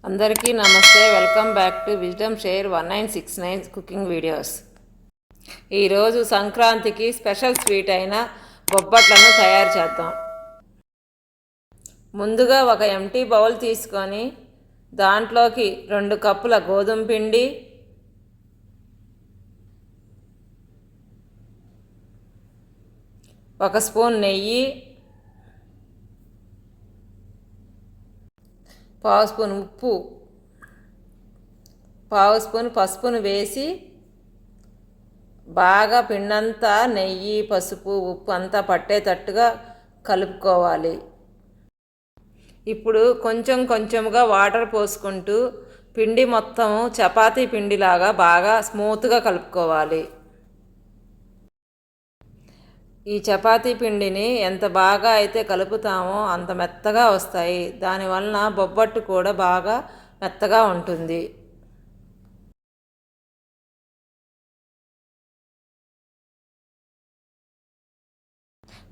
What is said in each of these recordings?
అందరికీ నమస్తే. Welcome back to wisdom share 1969 cooking videos. ఈరోజు సంక్రాంతికి స్పెషల్ స్వీట్ అయిన బొబ్బట్లను తయారు చేద్దాం. ముందుగా ఒక ఎంటీ బౌల్ తీసుకొని దాంట్లోకి 2 కప్పుల గోధుమ పిండి, ఒక స్పూన్ నెయ్యి, పావు స్పూన్ ఉప్పు, పావు స్పూన్ పసుపును వేసి బాగా పిండంతా నెయ్యి, పసుపు, ఉప్పు అంతా పట్టేటట్టుగా కలుపుకోవాలి. ఇప్పుడు కొంచెం కొంచెంగా వాటర్ పోసుకుంటూ పిండి మొత్తము చపాతీ పిండిలాగా బాగా స్మూత్గా కలుపుకోవాలి. ఈ చపాతీ పిండిని ఎంత బాగా అయితే కలుపుతామో అంత మెత్తగా వస్తాయి. దానివలన బొబ్బట్టు కూడా బాగా మెత్తగా ఉంటుంది.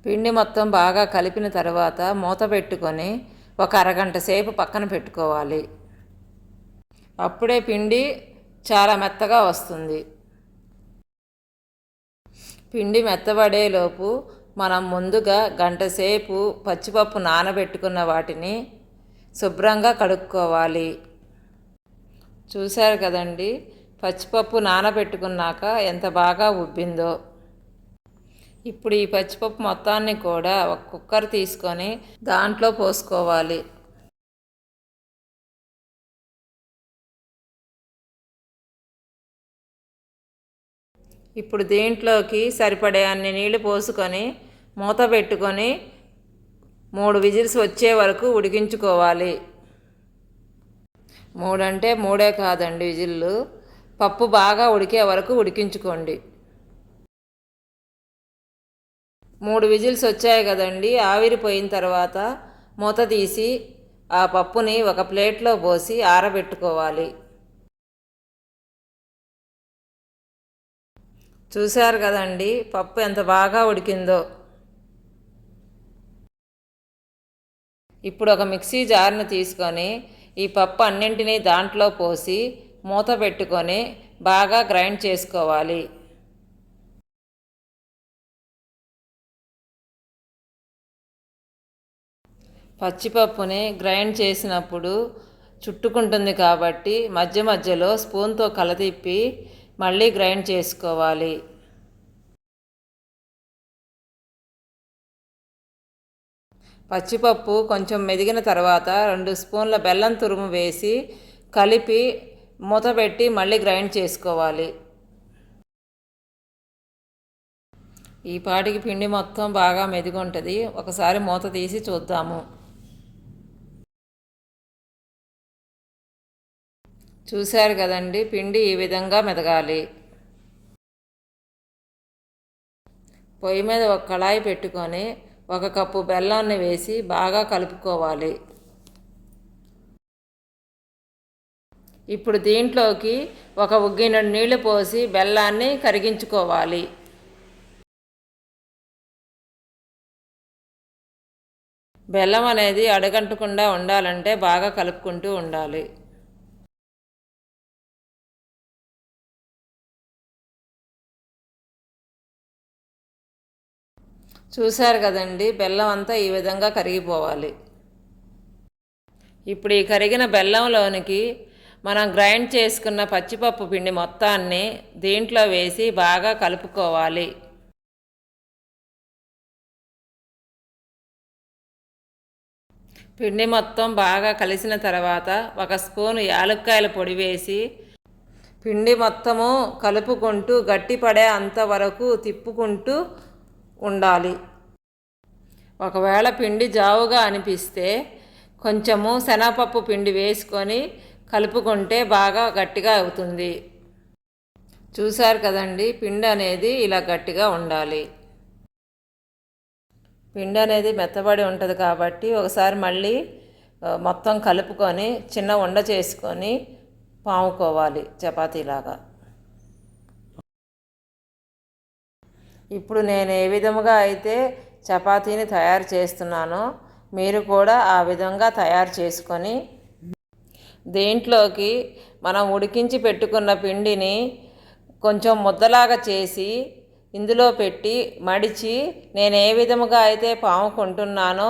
పిండి మొత్తం బాగా కలిపిన తర్వాత మూత పెట్టుకొని ఒక అరగంట సేపు పక్కన పెట్టుకోవాలి. అప్పుడే పిండి చాలా మెత్తగా వస్తుంది. పిండి మెత్తబడేలోపు మనం ముందుగా గంట సేపు పచ్చిపప్పు నానబెట్టుకున్న వాటిని శుభ్రంగా కడుక్కోవాలి. చూశారు కదండి, పచ్చిపప్పు నానబెట్టుకున్నాక ఎంత బాగా ఉబ్బిందో. ఇప్పుడు ఈ పచ్చిపప్పు మొత్తాన్ని కూడా ఒక కుక్కర్ తీసుకొని దాంట్లో పోసుకోవాలి. ఇప్పుడు దీంట్లోకి సరిపడే అన్ని నీళ్లు పోసుకొని మూత పెట్టుకొని 3 విజిల్స్ వచ్చే వరకు ఉడికించుకోవాలి. 3 అంటే 3 కాదండి విజిల్లు, పప్పు బాగా ఉడికే వరకు ఉడికించుకోండి. 3 విజిల్స్ వచ్చాయి కదండి. ఆవిరిపోయిన తర్వాత మూత తీసి ఆ పప్పుని ఒక ప్లేట్లో పోసి ఆరబెట్టుకోవాలి. చూశారు కదండి, పప్పు ఎంత బాగా ఉడికిందో. ఇప్పుడు ఒక మిక్సీ జార్ను తీసుకొని ఈ పప్పు అన్నింటినీ దాంట్లో పోసి మూత పెట్టుకొని బాగా గ్రైండ్ చేసుకోవాలి. పచ్చిపప్పుని గ్రైండ్ చేసినప్పుడు చుట్టుకుంటుంది కాబట్టి మధ్య మధ్యలో స్పూన్తో కలతిప్పి మళ్ళీ గ్రైండ్ చేసుకోవాలి. పచ్చిపప్పు కొంచెం మెదిగిన తర్వాత 2 స్పూన్ల బెల్లం తురుము వేసి కలిపి మూత పెట్టి మళ్ళీ గ్రైండ్ చేసుకోవాలి. ఈ పాటికి పిండి మొత్తం బాగా మెదిగి ఉంటుంది. ఒకసారి మూత తీసి చూద్దాము. చూశారు కదండి, పిండి ఈ విధంగా మెదగాలి. పొయ్యి మీద ఒక కళాయి పెట్టుకొని 1 కప్పు బెల్లాన్ని వేసి బాగా కలుపుకోవాలి. ఇప్పుడు దీంట్లోకి 1 ఉగ్గినెడు నీళ్లు పోసి బెల్లాన్ని కరిగించుకోవాలి. బెల్లం అనేది అడుగంటకుండా ఉండాలంటే బాగా కలుపుకుంటూ ఉండాలి. చూశారు కదండి, బెల్లం అంతా ఈ విధంగా కరిగిపోవాలి. ఇప్పుడు ఈ కరిగిన బెల్లంలోనికి మనం గ్రైండ్ చేసుకున్న పచ్చిపప్పు పిండి మొత్తాన్ని దీంట్లో వేసి బాగా కలుపుకోవాలి. పిండి మొత్తం బాగా కలిసిన తర్వాత 1 స్పూను యాలక్కాయల పొడి వేసి పిండి మొత్తము కలుపుకుంటూ గట్టిపడే అంతవరకు తిప్పుకుంటూ ఉండాలి. ఒకవేళ పిండి జావుగా అనిపిస్తే కొంచెము శనగపప్పు పిండి వేసుకొని కలుపుకుంటే బాగా గట్టిగా అవుతుంది. చూశారు కదండి, పిండి అనేది ఇలా గట్టిగా ఉండాలి. పిండి అనేది మెత్తబడి ఉంటుంది కాబట్టి ఒకసారి మళ్ళీ మొత్తం కలుపుకొని చిన్న ఉండ చేసుకొని పాముకోవాలి చపాతీలాగా. ఇప్పుడు నేను ఏ విధముగా అయితే చపాతీని తయారు చేస్తున్నానో మీరు కూడా ఆ విధంగా తయారు చేసుకొని దీంట్లోకి మనం ఉడికించి పెట్టుకున్న పిండిని కొంచెం ముద్దలాగా చేసి ఇందులో పెట్టి మడిచి నేను ఏ విధముగా అయితే పాముకుంటున్నానో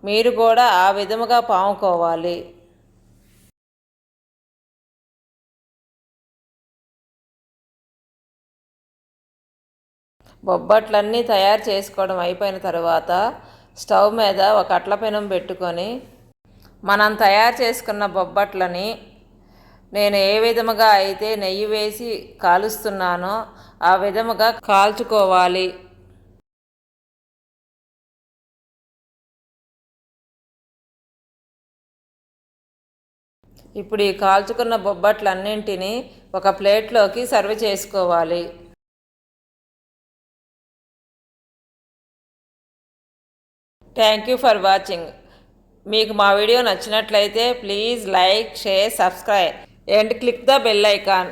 మీరు కూడా ఆ విధముగా పాముకోవాలి. బొబ్బట్లన్నీ తయారు చేసుకోవడం అయిపోయిన తర్వాత స్టవ్ మీద ఒక అట్ల పెనం పెట్టుకొని మనం తయారు చేసుకున్న బొబ్బట్లని నేను ఏ విధముగా అయితే నెయ్యి వేసి కాలుస్తున్నానో ఆ విధముగా కాల్చుకోవాలి. ఇప్పుడు ఈ కాల్చుకున్న బొబ్బట్లన్నింటినీ ఒక ప్లేట్లోకి సర్వ్ చేసుకోవాలి. Thank you for watching. మీకు మా వీడియో నచ్చినట్లయితే please like, share, subscribe and click the bell icon.